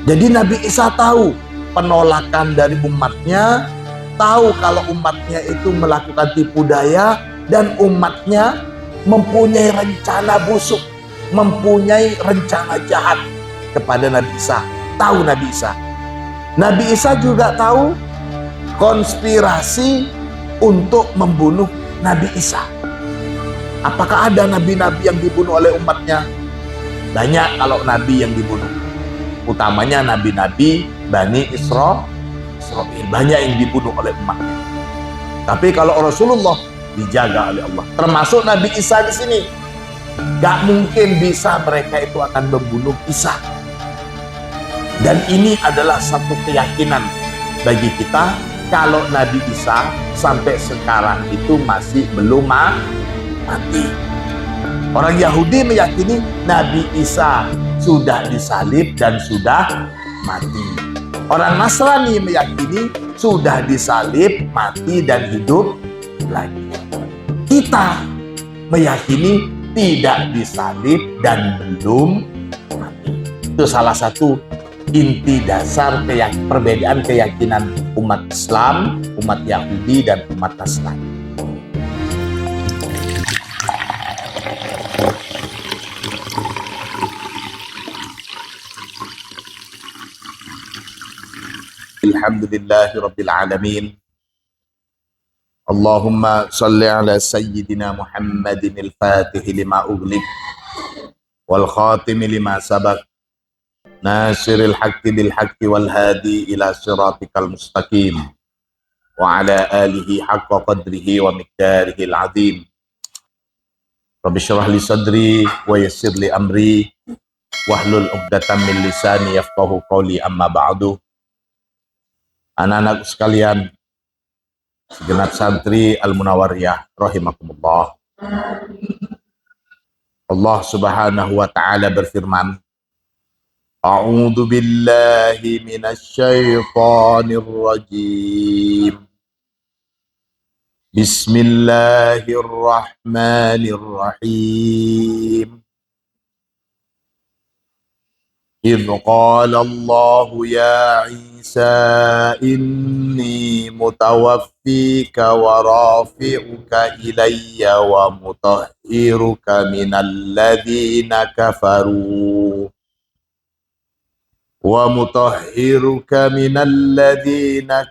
Jadi Nabi Isa tahu penolakan dari umatnya, tahu kalau umatnya itu melakukan tipu daya, dan umatnya mempunyai rencana busuk, mempunyai rencana jahat kepada Nabi Isa. Tahu Nabi Isa. Nabi Isa juga tahu konspirasi untuk membunuh Nabi Isa. Apakah ada nabi-nabi yang dibunuh oleh umatnya? Banyak kalau nabi yang dibunuh. Utamanya nabi-nabi Bani Israel, banyak yang dibunuh oleh umatnya. Tapi kalau Rasulullah dijaga oleh Allah, termasuk Nabi Isa di sini. Gak mungkin bisa mereka itu akan membunuh Isa. Dan ini adalah satu keyakinan bagi kita, kalau Nabi Isa sampai sekarang itu masih belum mati. Orang Yahudi meyakini Nabi Isa sudah disalib dan sudah mati. Orang Nasrani meyakini sudah disalib, mati, dan hidup lagi. Kita meyakini tidak disalib dan belum mati. Itu salah satu inti dasar perbedaan keyakinan umat Islam, umat Yahudi, dan umat Nasrani. Alhamdulillahirabbil alamin. Allahumma salli ala sayyidina Muhammadin al-Fatih lima ughliq wal khatim lima sabaq nasiril haqqi bil haqqi wal hadi ila siratikal mustaqim wa ala alihi haqqa qadrihi wa miqdarihi al-azim. Rabbi shrah li sadri wa yassir li amri wahlul 'uqdatam min lisani yafqahu qawli, amma ba'du. Anak-anak sekalian, segenap santri Al-Munawwariyah rahimakumullah. Allah Subhanahu wa taala berfirman, A'udzu billahi minasy syaithanir rajim. Bismillahirrahmanirrahim. إذ قال الله يا عيسى إني متوفيك ورافعك إلي ومطهرك من الذين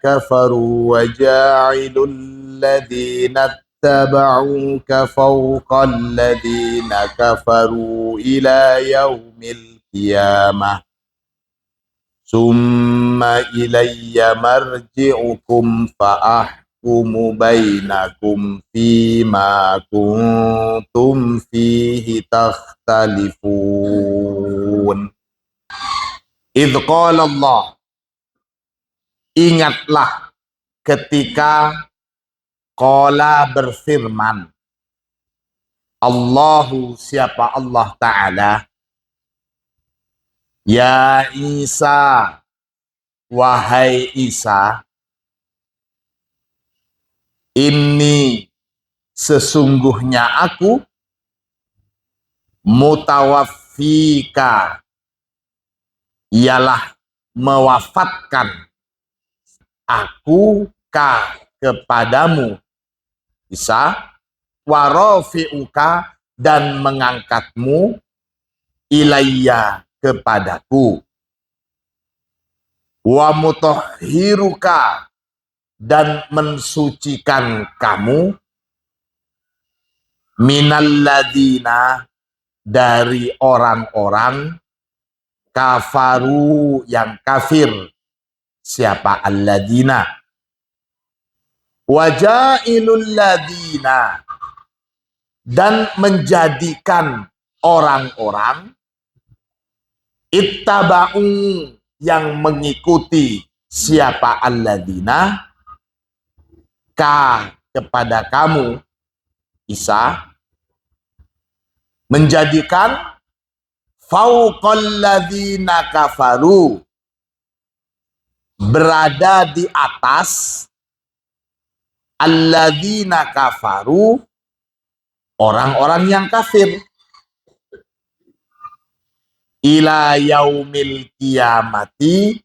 كفروا وجاعل الذين اتبعوك فوق الذين كفروا إلى يوم القيامة ثم إلي مرجعكم فأحكم بينكم فيما كنتم فيه تختلفون. Idh qala Allah, ingatlah ketika qala berfirman, Allahu, siapa Allah Ta'ala, ya Isa, wahai Isa, ini sesungguhnya aku mutawaffika, ialah mewafatkan aku kepadamu Isa, warafi'uka, dan mengangkatmu ilayya, kepadaku, wa mutahhiruka, dan mensucikan kamu, minalladina, dari orang-orang kafaru, yang kafir. Siapa alladina? Wajailul ladina, dan menjadikan orang-orang ittaba'u, yang mengikuti siapa alladina, kepada kamu Isa, menjadikan fauqal ladzina kafaru, berada di atas alladzina kafaru, orang-orang yang kafir, ila yaumil kiamati,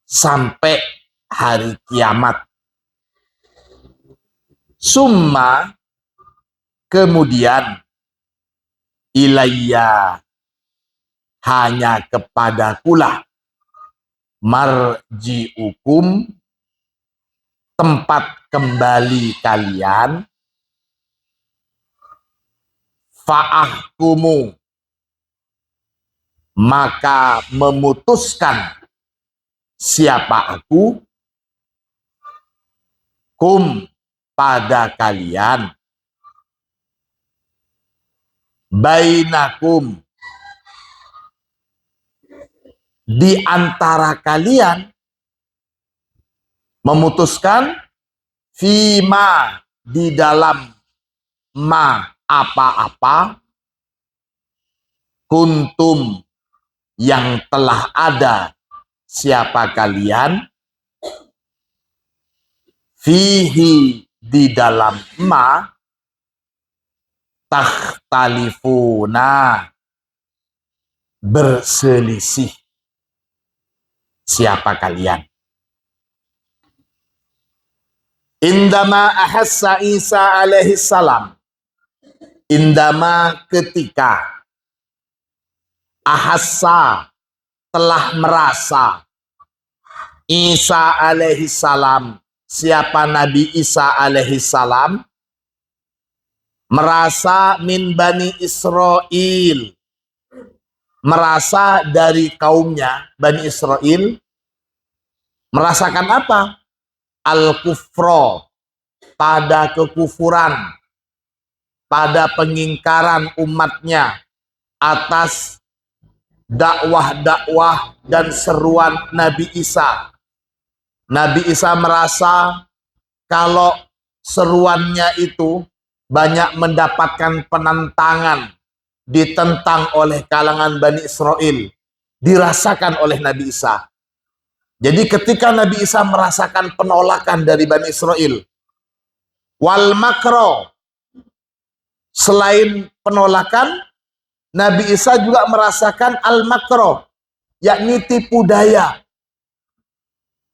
sampai hari kiamat. Summa, kemudian, ilayya, hanya kepadakulah, marji'ukum, tempat kembali kalian, fa'ahkumu, maka memutuskan siapa aku, kum, pada kalian, bainakum, di antara kalian, memutuskan, fima, di dalam ma, apa-apa, kuntum, yang telah ada siapa kalian, fihi, di dalam ma, takhtalifuna, berselisih siapa kalian. Indama ahassa Isa alaihi salam, indama, ketika, ahassa, telah merasa, Isa alaihi salam, siapa Nabi Isa alaihi salam, merasa min Bani Israel, merasa dari kaumnya Bani Israel, merasakan apa? Al-kufro, pada kekufuran, pada pengingkaran umatnya atas dakwah-dakwah dan seruan Nabi Isa. Nabi Isa merasa kalau seruannya itu banyak mendapatkan penentangan, ditentang oleh kalangan Bani Israel, dirasakan oleh Nabi Isa. Jadi ketika Nabi Isa merasakan penolakan dari Bani Israel, wal makro, selain penolakan, Nabi Isa juga merasakan al makro, yakni tipu daya.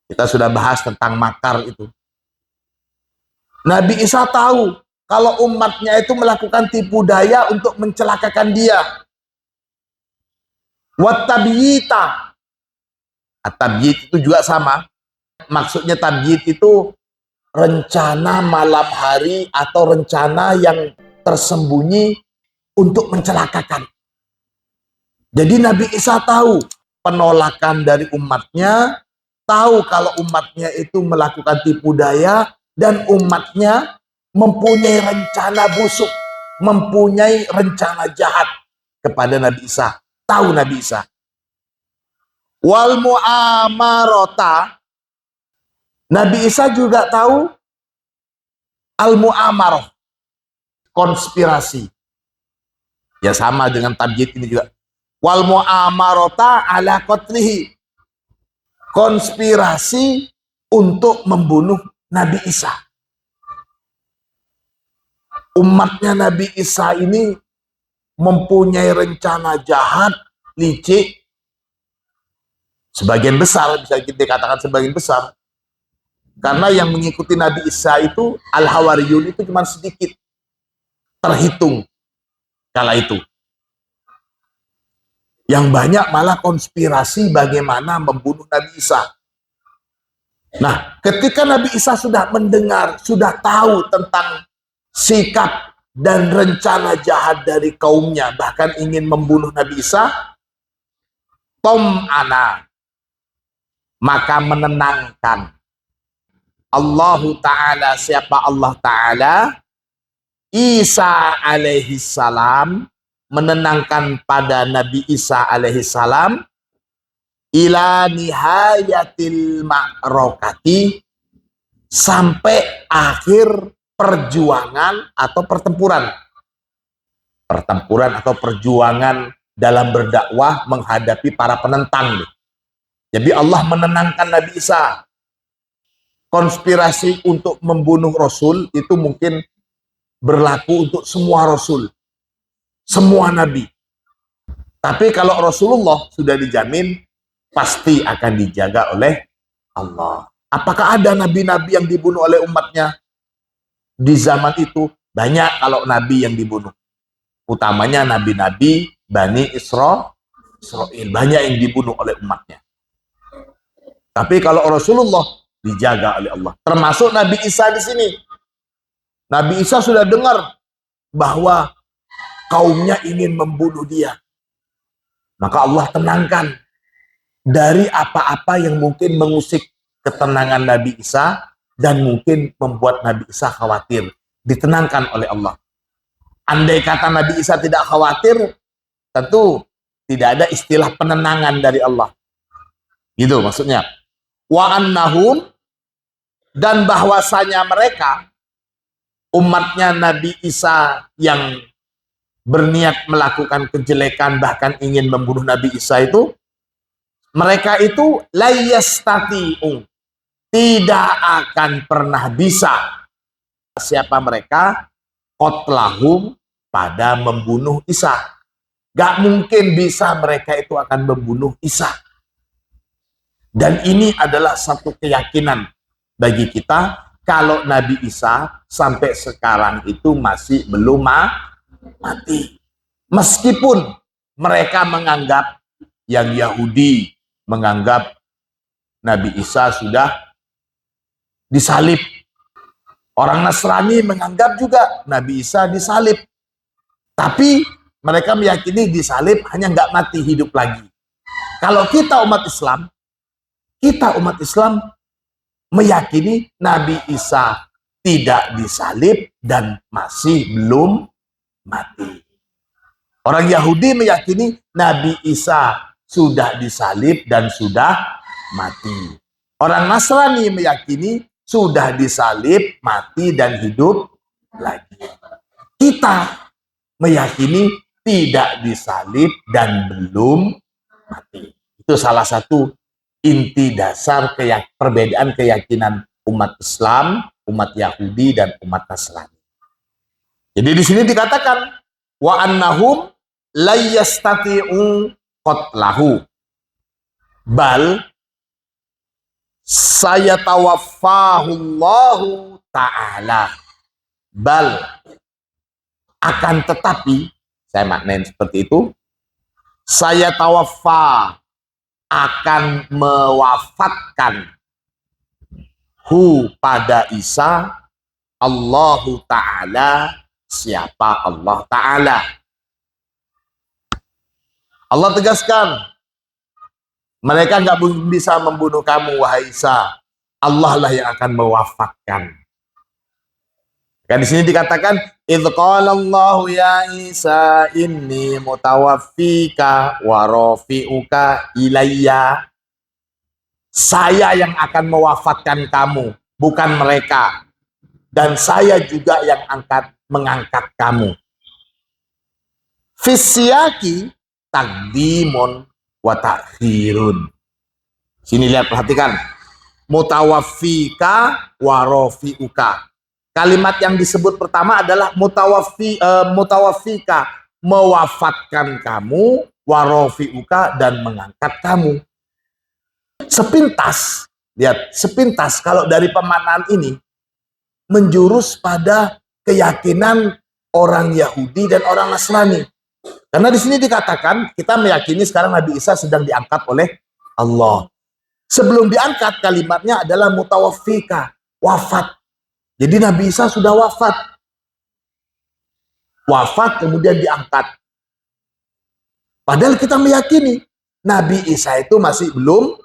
Kita sudah bahas tentang makar itu. Nabi Isa tahu kalau umatnya itu melakukan tipu daya untuk mencelakakan dia. Wattabyita, at-tabyit itu juga sama. Maksudnya tabyit itu rencana malam hari atau rencana yang tersembunyi untuk mencelakakan. Jadi Nabi Isa tahu penolakan dari umatnya, tahu kalau umatnya itu melakukan tipu daya, dan umatnya mempunyai rencana busuk, mempunyai rencana jahat kepada Nabi Isa. Tahu Nabi Isa. Wal mu'amarota, Nabi Isa juga tahu al-mu'amaroh, konspirasi. Ya sama dengan tabyid ini juga. Wal mu'amarota ala qatlihi, konspirasi untuk membunuh Nabi Isa. Umatnya Nabi Isa ini mempunyai rencana jahat, licik. Sebagian besar, bisa kita katakan sebagian besar. Karena yang mengikuti Nabi Isa itu, Al-Hawariyun itu cuma sedikit. Terhitung kala itu. Yang banyak malah konspirasi bagaimana membunuh Nabi Isa. Nah, ketika Nabi Isa sudah mendengar, sudah tahu tentang sikap dan rencana jahat dari kaumnya, bahkan ingin membunuh Nabi Isa, tom'ana, maka menenangkan Allahu Ta'ala, siapa Allah Ta'ala, Isa alaihi salam, menenangkan pada Nabi Isa alaihi salam, ila nihayatil ma'rokati, sampai akhir perjuangan atau pertempuran. Pertempuran atau perjuangan dalam berdakwah menghadapi para penentang. Jadi Allah menenangkan Nabi Isa. Konspirasi untuk membunuh Rasul itu mungkin berlaku untuk semua Rasul, semua Nabi. Tapi kalau Rasulullah sudah dijamin pasti akan dijaga oleh Allah. Apakah ada nabi-nabi yang dibunuh oleh umatnya di zaman itu? Banyak kalau nabi yang dibunuh. Utamanya nabi-nabi Bani Israel, banyak yang dibunuh oleh umatnya. Tapi kalau Rasulullah dijaga oleh Allah. Termasuk Nabi Isa di sini. Nabi Isa sudah dengar bahwa kaumnya ingin membunuh dia. Maka Allah tenangkan dari apa-apa yang mungkin mengusik ketenangan Nabi Isa dan mungkin membuat Nabi Isa khawatir. Ditenangkan oleh Allah. Andai kata Nabi Isa tidak khawatir, tentu tidak ada istilah penenangan dari Allah. Gitu maksudnya. Wa annahum, dan bahwasanya mereka umatnya Nabi Isa yang berniat melakukan kejelekan bahkan ingin membunuh Nabi Isa itu, mereka itu la yastati'u, tidak akan pernah bisa. Siapa mereka? Qatlahum, pada membunuh Isa. Gak mungkin bisa mereka itu akan membunuh Isa. Dan ini adalah satu keyakinan bagi kita, kalau Nabi Isa sampai sekarang itu masih belum mati. Meskipun mereka menganggap, yang Yahudi menganggap Nabi Isa sudah disalib. Orang Nasrani menganggap juga Nabi Isa disalib. Tapi mereka meyakini disalib hanya nggak mati, hidup lagi. Kalau kita umat Islam meyakini Nabi Isa tidak disalib dan masih belum mati. Orang Yahudi meyakini Nabi Isa sudah disalib dan sudah mati. Orang Nasrani meyakini sudah disalib, mati, dan hidup lagi. Kita meyakini tidak disalib dan belum mati. Itu salah satu inti dasar perbedaan keyakinan umat Islam, umat Yahudi, dan umat Nasrani. Jadi di sini dikatakan wa annahum la yastati'u qatlahu bal sayatawaffahullahu ta'ala, bal, akan tetapi, saya maknain seperti itu, saya tawaffa, akan mewafatkan hu, pada Isa, Allahu Ta'ala, siapa Allah Ta'ala. Allah tegaskan, mereka nggak bisa membunuh kamu, wahai Isa. Allah lah yang akan mewafatkan. Kan di sini dikatakan, idz qala Allahu ya Isa inni mutawaffika wa rafi'uka ilayya. Saya yang akan mewafatkan kamu, bukan mereka. Dan saya juga yang mengangkat kamu. Fisyaki taqdimun wa ta'khirun. Sini lihat, perhatikan. Mutawaffika wa rafi'uka. Kalimat yang disebut pertama adalah mutawaffika, mewafatkan kamu, wa rafi'uka, dan mengangkat kamu. Sepintas, lihat, sepintas kalau dari pemaknaan ini menjurus pada keyakinan orang Yahudi dan orang Nasrani. Karena di sini dikatakan, kita meyakini sekarang Nabi Isa sedang diangkat oleh Allah. Sebelum diangkat, kalimatnya adalah mutawaffika, wafat. Jadi Nabi Isa sudah wafat. Wafat kemudian diangkat. Padahal kita meyakini Nabi Isa itu masih belum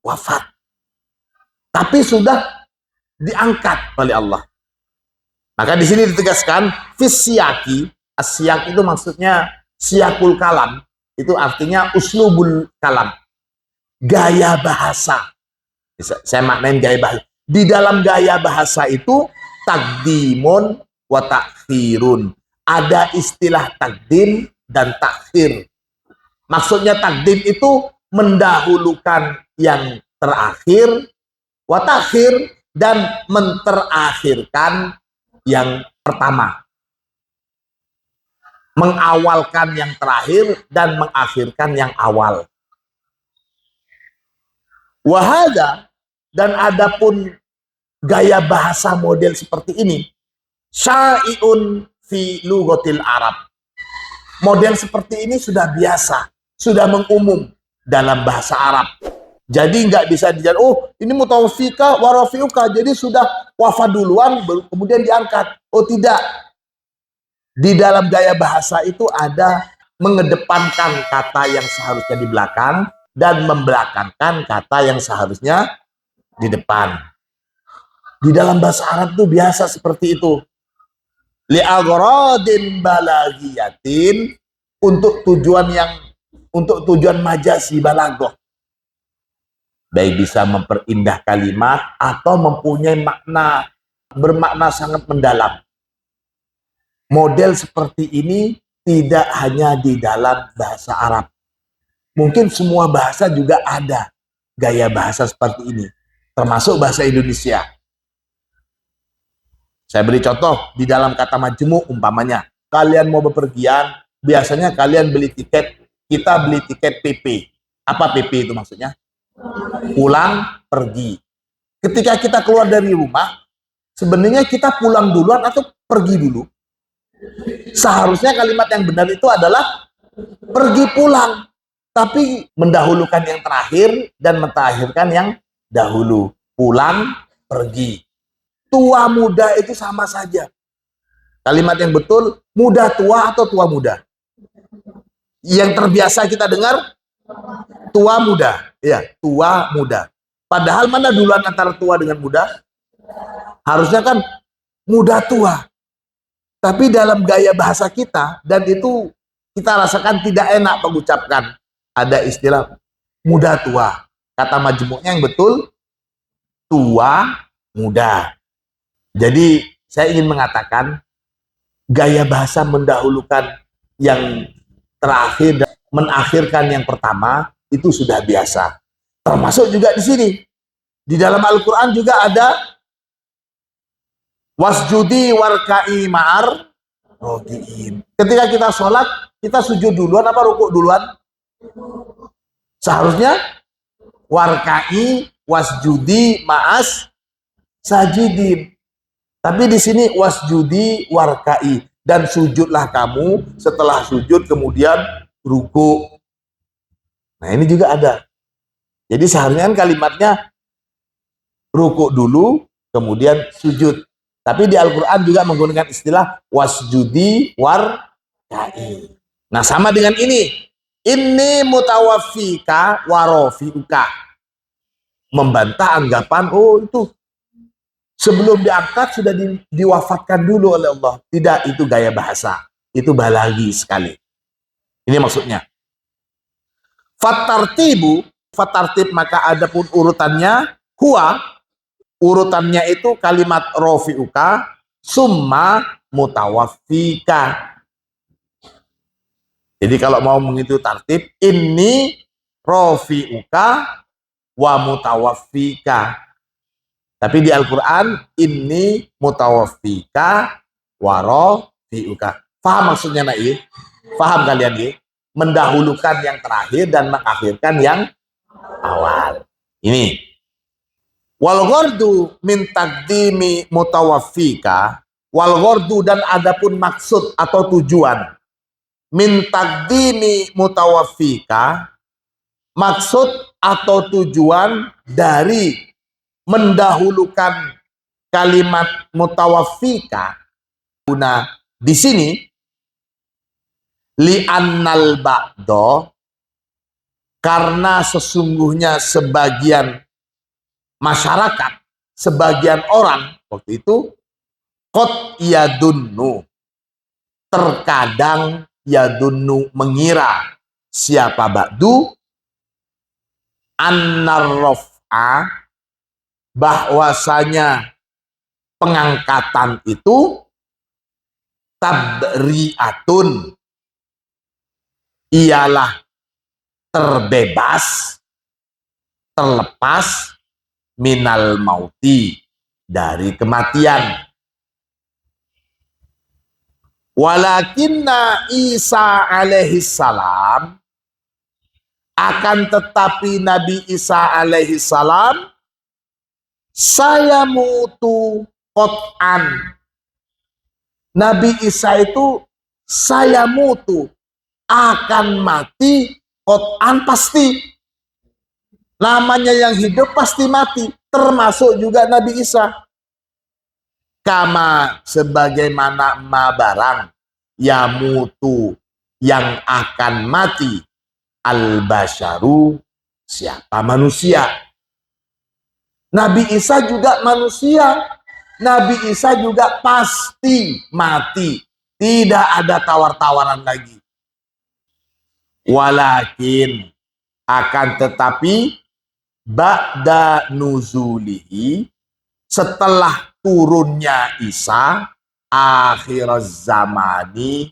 wafat. Tapi sudah diangkat oleh Allah. Maka di sini ditegaskan, fisyaki, asyak itu maksudnya siyakul kalam, itu artinya uslubul kalam, gaya bahasa. Saya maknain gaya bahasa. Di dalam gaya bahasa itu takdimun wa takhirun. Ada istilah takdim dan takhir. Maksudnya takdim itu mendahulukan yang terakhir, wa takhir, dan menterakhirkan yang pertama. mengawalkan yang terakhir dan mengakhirkan yang awal. Wahada, dan adapun gaya bahasa model seperti ini, syai'un fi lughatil Arab. Model seperti ini sudah biasa, sudah mengumum dalam bahasa Arab. Jadi nggak bisa dijadikan, oh ini mutawafika warafiuka, jadi sudah wafat duluan kemudian diangkat. Oh tidak. Di dalam gaya bahasa itu ada mengedepankan kata yang seharusnya di belakang dan membelakangkan kata yang seharusnya di depan. Di dalam bahasa Arab itu biasa seperti itu. Li'aghradin balaghiyatin, untuk tujuan majasi balaghah. Baik bisa memperindah kalimat atau mempunyai makna, bermakna sangat mendalam. Model seperti ini tidak hanya di dalam bahasa Arab. Mungkin semua bahasa juga ada gaya bahasa seperti ini, termasuk bahasa Indonesia. Saya beri contoh di dalam kata majmu, umpamanya kalian mau bepergian, biasanya kalian beli tiket, kita beli tiket PP. Apa PP itu maksudnya? Pulang pergi. Ketika kita keluar dari rumah, sebenarnya kita pulang duluan atau pergi dulu? Seharusnya kalimat yang benar itu adalah pergi pulang, tapi mendahulukan yang terakhir dan mengakhirkan yang dahulu. Pulang pergi. Tua muda itu sama saja. Kalimat yang betul, muda tua atau tua muda? Yang terbiasa kita dengar tua muda. Ya, tua muda. Padahal mana duluan antara tua dengan muda? Harusnya kan muda tua. Tapi dalam gaya bahasa kita, dan itu kita rasakan tidak enak mengucapkan, ada istilah muda tua. Kata majmuknya yang betul, tua muda. Jadi saya ingin mengatakan, gaya bahasa mendahulukan yang terakhir dan mengakhirkan yang pertama, itu sudah biasa. Termasuk juga di sini. Di dalam Al-Quran juga ada wasjudi warka'i ma'ar roki'in. Ketika kita sholat, kita sujud duluan apa rukuk duluan? Seharusnya warka'i wasjudi ma'as sajidin. Tapi di sini wasjudi warka'i, dan sujudlah kamu, setelah sujud kemudian rukuk. Nah ini juga ada. Jadi seharusnya kan kalimatnya rukuk dulu kemudian sujud. Tapi di Al-Quran juga menggunakan istilah wasjudi warka'i. Nah sama dengan ini. Inni mutawaffika warofi'uka. Membantah anggapan, oh itu sebelum diangkat sudah diwafatkan dulu oleh Allah. Tidak, itu gaya bahasa. Itu balaghi sekali. Ini maksudnya. Fatartib maka adapun urutannya, huwa, urutannya itu kalimat rofi'uka summa mutawaffika. Jadi kalau mau menghitung tartib, ini rofi'uka wa mutawaffika. Tapi di Al-Quran, ini mutawaffika wa rofi'uka. Faham maksudnya Na'i? Faham kalian ya? Mendahulukan yang terakhir dan mengakhirkan yang awal. Ini. Wal ghardu min taqdimi mutawaffika, wal ghardu, dan adapun maksud atau tujuan min taqdimi mutawaffika, maksud atau tujuan dari mendahulukan kalimat mutawaffika guna di sini li annal ba'do, karena sesungguhnya sebagian masyarakat, sebagian orang waktu itu qad yadunnu, terkadang yadunnu mengira, siapa ba'du, annar raf'a, bahwasanya pengangkatan itu tabri'atun, ialah terbebas, terlepas minal mauti, dari kematian. Walakinna Isa alaihi salam, akan tetapi Nabi Isa alaihi salam, saya mutu qot'an. Nabi Isa itu saya mutu, akan mati qot'an pasti. Namanya yang hidup pasti mati, termasuk juga Nabi Isa. Kama sebagaimana ma barang ya mutu yang akan mati al-basyaru siapa manusia. Nabi Isa juga manusia. Nabi Isa juga pasti mati. Tidak ada tawar-tawaran lagi. Walakin akan tetapi ba'da nuzulihi, setelah turunnya Isa, akhir zamani,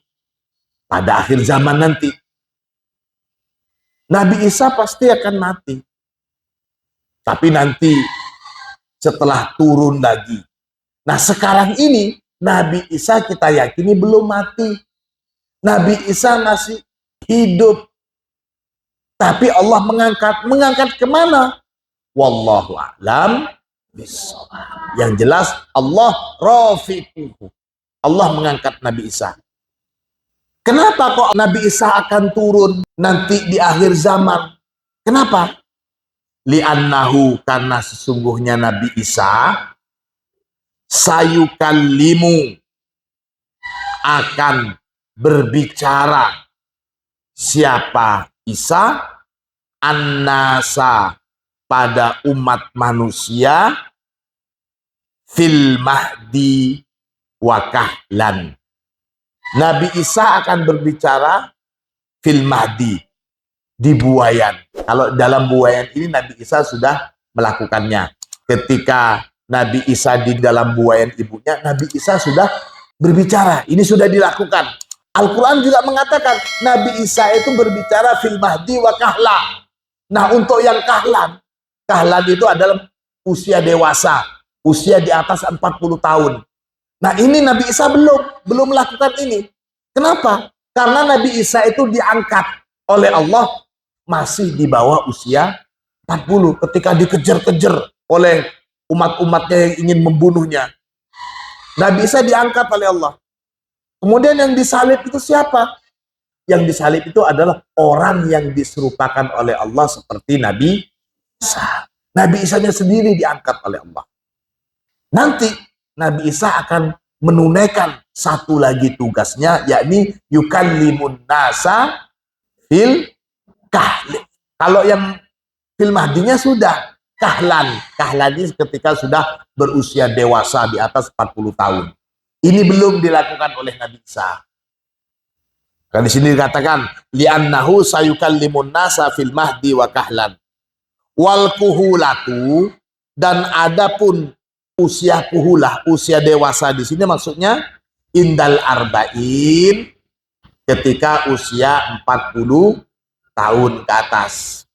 pada akhir zaman nanti, Nabi Isa pasti akan mati. Tapi nanti setelah turun lagi. Nah sekarang ini Nabi Isa kita yakini belum mati. Nabi Isa masih hidup. Tapi Allah mengangkat kemana? Wallahu a'lam bishawab. Yang jelas Allah rafiquhu. Allah mengangkat Nabi Isa. Kenapa kok Nabi Isa akan turun nanti di akhir zaman? Kenapa? Li'annahu, karena sesungguhnya Nabi Isa sayukallimu, akan berbicara. Siapa Isa? An-nasa, pada umat manusia, fil mahdi wa kahlan. Nabi Isa akan berbicara fil mahdi, di buayan. Kalau dalam buayan ini Nabi Isa sudah melakukannya. Ketika Nabi Isa di dalam buayan ibunya, Nabi Isa sudah berbicara. Ini sudah dilakukan. Al-Quran juga mengatakan Nabi Isa itu berbicara fil mahdi wa kahlan. Nah untuk yang kahlan, kahlan itu adalah usia dewasa, usia di atas 40 tahun. Nah ini Nabi Isa belum melakukan ini. Kenapa? Karena Nabi Isa itu diangkat oleh Allah masih di bawah usia 40 ketika dikejar-kejar oleh umat-umatnya yang ingin membunuhnya. Nabi Isa diangkat oleh Allah. Kemudian yang disalib itu siapa? Yang disalib itu adalah orang yang diserupakan oleh Allah seperti Nabi Isa. Nabi Isa-nya sendiri diangkat oleh Allah. Nanti Nabi Isa akan menunaikan satu lagi tugasnya, yakni yukallimun nasa fil kahli. Kalau yang fil mahdinya sudah kahlan. Kahlan ini ketika sudah berusia dewasa di atas 40 tahun. Ini belum dilakukan oleh Nabi Isa. Kan di sini dikatakan li'annahu sayukallimun nasa fil mahdi wa kahlan. Wal kuhulatu, dan adapun usia kuhulah, usia dewasa di sini maksudnya indal arba'in, ketika usia 40 tahun ke atas.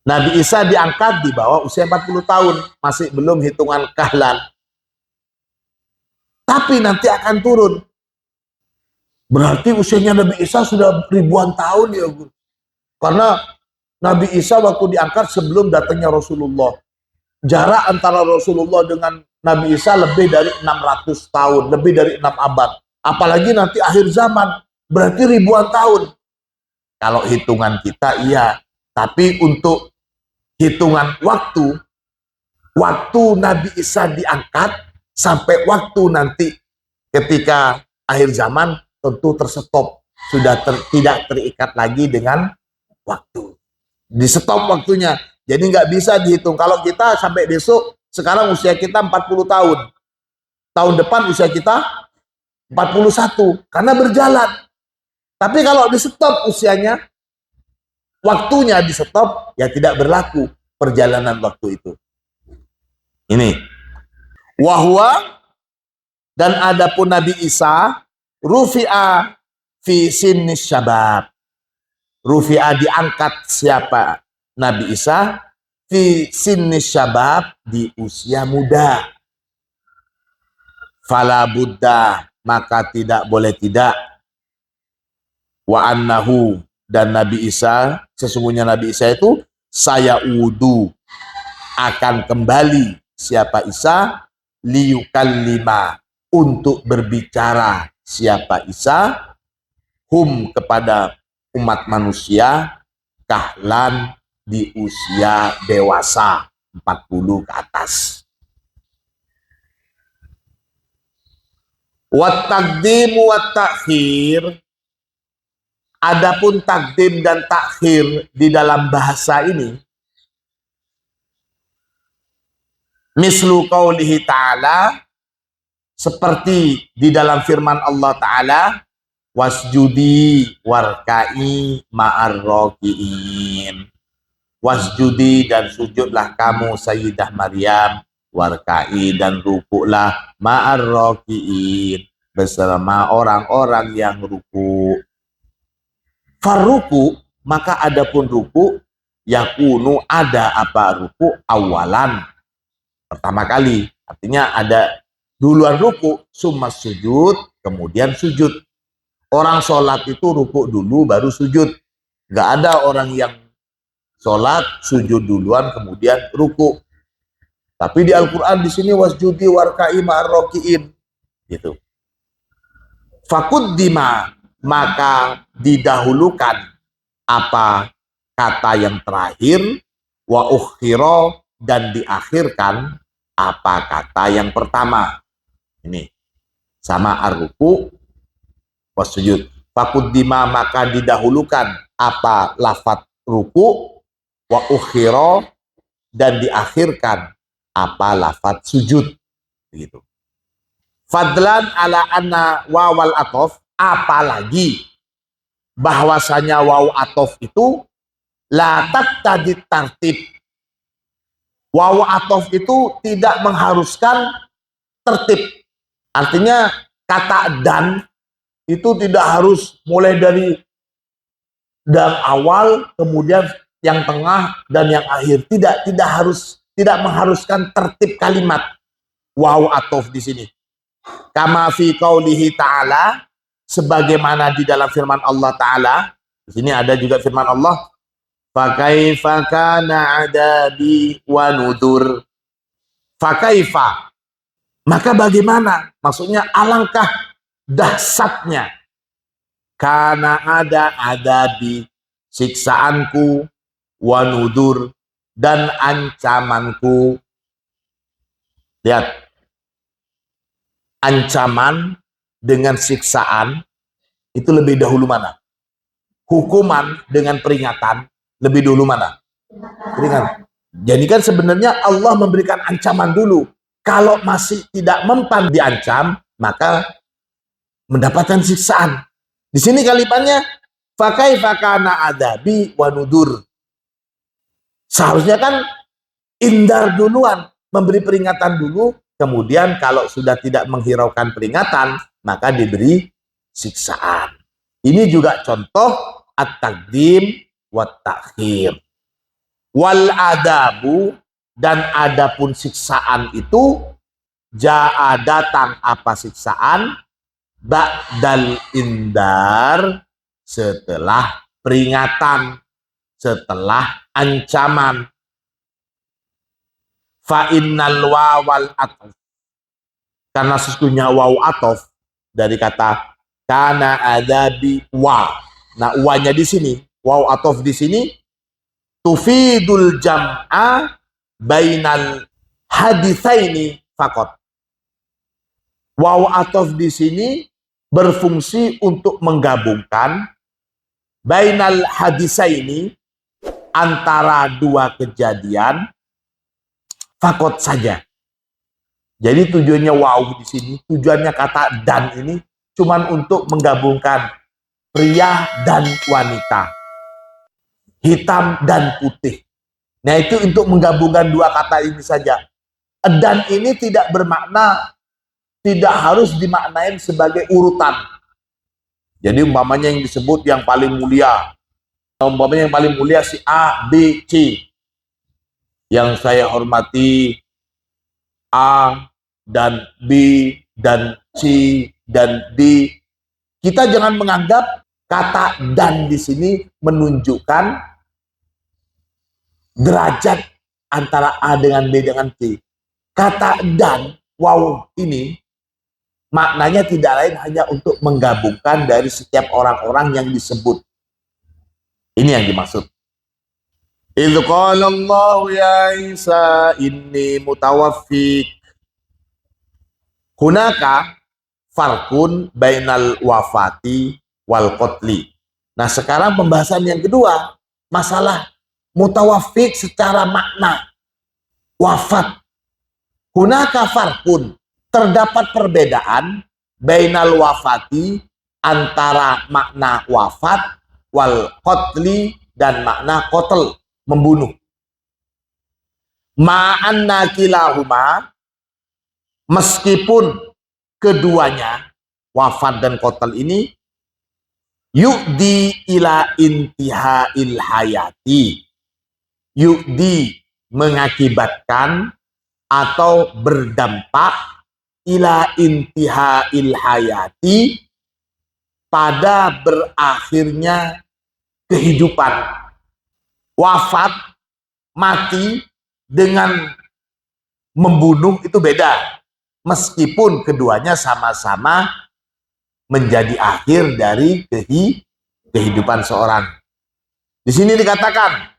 Nabi Isa diangkat di bawah usia 40 tahun, masih belum hitungan kahlan. Tapi nanti akan turun. Berarti usianya Nabi Isa sudah ribuan tahun ya, Bu. Karena Nabi Isa waktu diangkat sebelum datangnya Rasulullah. Jarak antara Rasulullah dengan Nabi Isa lebih dari 600 tahun, lebih dari 6 abad. Apalagi nanti akhir zaman, berarti ribuan tahun. Kalau hitungan kita iya, tapi untuk hitungan waktu Nabi Isa diangkat sampai waktu nanti ketika akhir zaman tentu terstop, sudah tidak terikat lagi dengan waktu. Di stop waktunya. Jadi nggak bisa dihitung. Kalau kita sampai besok, sekarang usia kita 40 tahun. Tahun depan usia kita 41. Karena berjalan. Tapi kalau di stop usianya, waktunya di stop, ya tidak berlaku perjalanan waktu itu. Ini. Wahwa, dan adapun Nabi Isa, rufi'a fi sinnis syabab. Rufi'a diangkat siapa? Nabi Isa fi sinnis syabab, di usia muda. Fala buddha, maka tidak boleh tidak. Wa annahu, dan Nabi Isa, sesungguhnya Nabi Isa itu sayaudu, akan kembali. Siapa Isa? Liyukallima, untuk berbicara. Siapa Isa? Hum, kepada umat manusia, kahlan, di usia dewasa 40 ke atas. Wat taqdim wat takhir, adapun takdim dan takhir di dalam bahasa ini, mislu qaulihi ta'ala, seperti di dalam firman Allah Ta'ala, wasjudi warka'i ma'ar raki'in. Wasjudi, dan sujudlah kamu Sayyidah Maryam, warka'i, dan rukuklah ma'ar raki'in, bersama orang-orang yang ruku. Farruku, maka adapun ruku, yakunu, ada apa ruku, awalan, pertama kali, artinya ada duluan ruku, summa sujud, kemudian sujud. Orang sholat itu ruku dulu baru sujud. Nggak ada orang yang sholat sujud duluan kemudian ruku. Tapi di Al-Quran di sini wasjudi warka'i ma'ar raki'in, gitu. Fakuddima, maka didahulukan apa kata yang terakhir, wa ukhiro, dan diakhirkan apa kata yang pertama. Ini sama ar-ruku wasujud. Fakuddima, maka didahulukan apa lafaz ruku, wa ukhiro, dan diakhirkan apa lafaz sujud, begitu. Fadlan ala anna wawal atof, apalagi bahwasanya waw atof itu la taqtadi tartib. Waw atof itu tidak mengharuskan tertib. Artinya kata dan itu tidak harus mulai dari dan awal, kemudian yang tengah dan yang akhir. Tidak mengharuskan tertib kalimat waw atof di sini. Kama fi qaulihi ta'ala, sebagaimana di dalam firman Allah Ta'ala. Di sini ada juga firman Allah, fakaifa kana adabi wa nudur. Fakaifa, maka bagaimana, maksudnya alangkah dahsyatnya, kana ada adabi, siksaanku, wa nudur, dan ancamanku. Lihat, ancaman dengan siksaan itu lebih dahulu mana? Hukuman dengan peringatan lebih dulu mana? Peringatan. Jadi kan sebenarnya Allah memberikan ancaman dulu. Kalau masih tidak mempan diancam, maka mendapatkan siksaan. Di sini kalimatnya fakaifa kana adabi wa nudur. Seharusnya kan indar duluan, memberi peringatan dulu. Kemudian kalau sudah tidak menghiraukan peringatan, maka diberi siksaan. Ini juga contoh at-taqdim wa ta'khir. Wal adabu, dan adapun siksaan itu, ja'a, datang apa siksaan, ba'dal indar, setelah peringatan, setelah ancaman. Fa innal wawal atof, karena sesungguhnya waw atof dari kata kana adabi wa. Nah, wanya di sini, waw atof di sini tufidul jam'a bainal haditsaini faqat. Waw atof di sini berfungsi untuk menggabungkan bainal haditsaini, antara dua kejadian, fakot saja. Jadi tujuannya waw di sini, tujuannya kata dan ini cuman untuk menggabungkan pria dan wanita, hitam dan putih. Nah, itu untuk menggabungkan dua kata ini saja. Dan ini tidak bermakna, tidak harus dimaknain sebagai urutan. Jadi umpamanya yang disebut yang paling mulia, umpamanya yang paling mulia si A, B, C. Yang saya hormati A dan B dan C kita jangan menganggap kata dan di sini menunjukkan derajat antara A dengan B dengan C. Kata dan, waw ini maknanya tidak lain hanya untuk menggabungkan dari setiap orang-orang yang disebut. Ini yang dimaksud. Idh qala Allah ya Isa inni mutawaffik. Hunaka farkun bainal wafati wal qatli. Nah, sekarang pembahasan yang kedua, masalah mutawaffik secara makna. Wafat. Hunaka farkun. Terdapat perbedaan bainal wafati antara makna wafat wal qatli dan makna qatl, membunuh. Ma'anna kilahuma, meskipun keduanya wafat dan qatl ini yu'di ila intihail hayati, yu'di mengakibatkan atau berdampak ila intihail hayati, pada berakhirnya kehidupan. Wafat, mati dengan membunuh itu beda, meskipun keduanya sama-sama menjadi akhir dari kehidupan seorang. Di sini dikatakan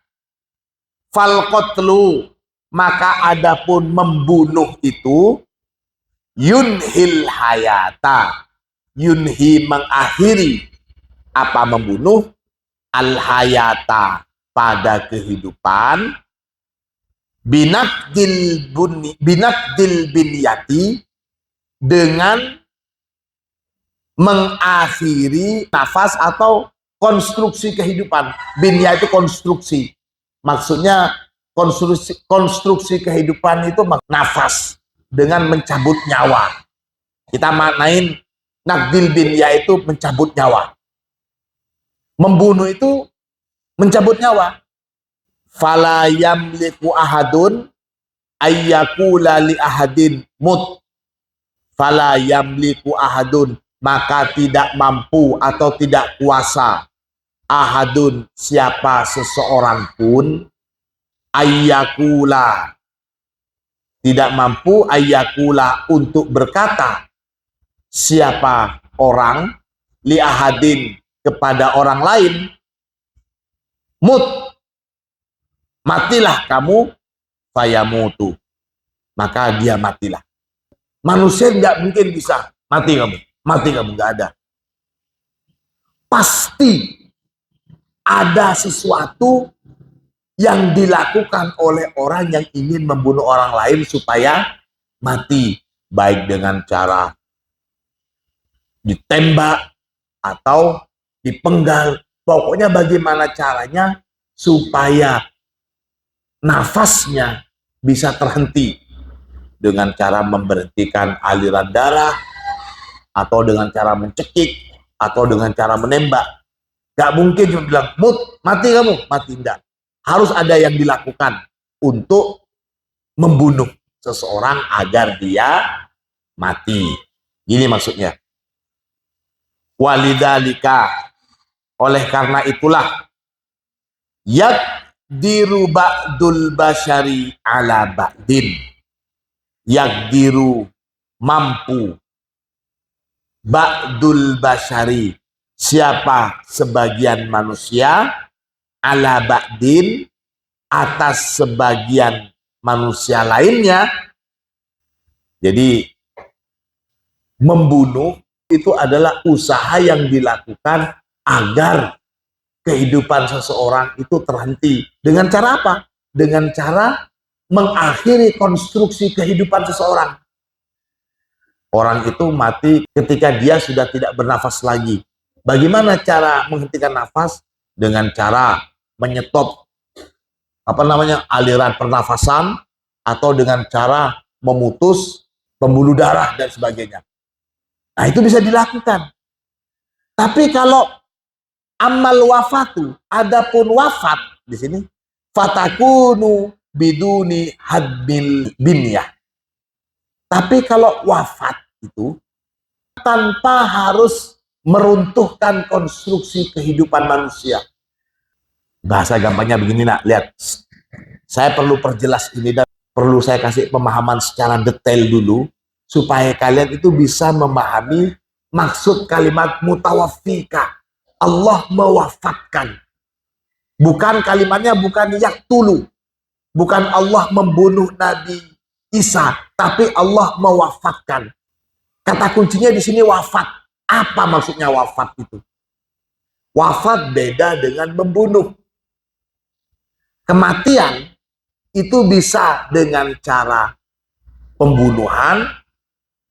fal qatlu, maka adapun membunuh itu yunhil hayata, yunhi mengakhiri, apa membunuh, al hayata pada kehidupan, binakdil binyati, dengan mengakhiri nafas atau konstruksi kehidupan. Binya itu konstruksi, maksudnya konstruksi kehidupan itu nafas, dengan mencabut nyawa. Kita maknain nakdil bin yaitu mencabut nyawa. Membunuh itu mencabut nyawa. Fala yamliku ahadun ayyakula li ahadin mut. Fala yamliku ahadun, maka tidak mampu atau tidak kuasa ahadun, siapa seseorang pun, ayyakula, tidak mampu, ayyakula, untuk berkata, siapa orang, li ahadin, kepada orang lain, mut, matilah kamu, fayamutu, maka dia matilah. Manusia nggak mungkin bisa mati kamu nggak ada. Pasti ada sesuatu yang dilakukan oleh orang yang ingin membunuh orang lain supaya mati, baik dengan cara ditembak atau dipenggal, pokoknya bagaimana caranya supaya nafasnya bisa terhenti, dengan cara memberhentikan aliran darah, atau dengan cara mencekik, atau dengan cara menembak. Gak mungkin cuma bilang, mut, mati kamu, mati, enggak. Harus ada yang dilakukan untuk membunuh seseorang agar dia mati. Gini maksudnya. Walidhalika, oleh karena itulah, yakdiru ba'dul basyari ala ba'din. Yakdiru, mampu, ba'dul basyari, siapa sebagian manusia, ala ba'din, atas sebagian manusia lainnya. Jadi membunuh itu adalah usaha yang dilakukan agar kehidupan seseorang itu terhenti. Dengan cara apa? Dengan cara mengakhiri konstruksi kehidupan seseorang. Orang itu mati ketika dia sudah tidak bernafas lagi. Bagaimana cara menghentikan nafas? Dengan cara menyetop aliran pernafasan, atau dengan cara memutus pembuluh darah dan sebagainya. Nah, itu bisa dilakukan. Tapi kalau amal wafatu, adapun wafat di sini, fatakunu biduni hadbil binyah. Tapi kalau wafat itu tanpa harus meruntuhkan konstruksi kehidupan manusia. Bahasa gampangnya begini nak, lihat. Saya perlu perjelas ini dan perlu saya kasih pemahaman secara detail dulu supaya kalian itu bisa memahami maksud kalimat mutawaffika. Allah mewafatkan. Bukan kalimatnya bukan yaktulu. Bukan Allah membunuh Nabi Isa, tapi Allah mewafatkan. Kata kuncinya di sini wafat. Apa maksudnya wafat itu? Wafat beda dengan membunuh. Kematian itu bisa dengan cara pembunuhan,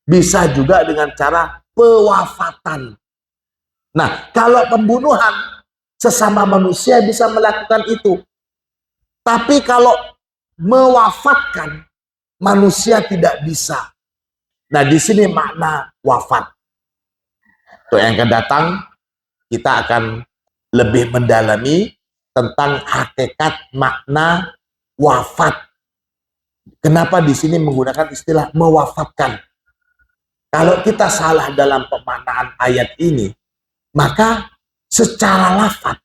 bisa juga dengan cara pewafatan. Nah, kalau pembunuhan, sesama manusia bisa melakukan itu. Tapi kalau mewafatkan, manusia tidak bisa. Nah, di sini makna wafat. Untuk yang akan datang, kita akan lebih mendalami tentang hakikat makna wafat. Kenapa di sini menggunakan istilah mewafatkan? Kalau kita salah dalam pemaknaan ayat ini, maka secara lafaz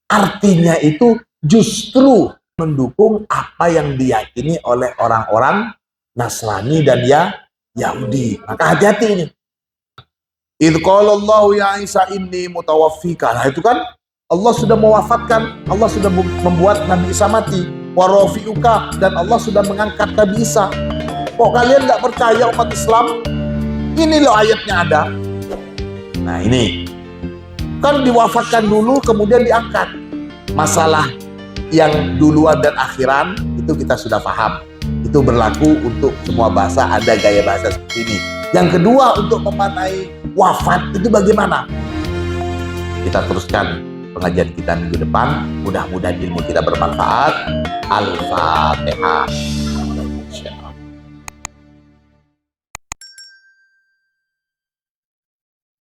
artinya itu justru mendukung apa yang diyakini oleh orang-orang Nasrani dan Yahudi. Maka hati-hati ini. Idh qala Allahu ya Isa inni mutawaffika. Nah itu kan Allah sudah mewafatkan, Allah sudah membuat Nabi Isa mati. Wa rafi'uka, dan Allah sudah mengangkat Nabi Isa. Kok kalian nggak percaya umat Islam? Ini loh ayatnya ada. Nah ini kan diwafatkan dulu kemudian diangkat. Masalah yang duluan dan akhiran itu kita sudah paham. Itu berlaku untuk semua bahasa, ada gaya bahasa seperti ini. Yang kedua, untuk memaknai wafat itu bagaimana? Kita teruskan pengajian kita minggu depan. Mudah-mudahan ilmu kita bermanfaat. Al-Fatihah.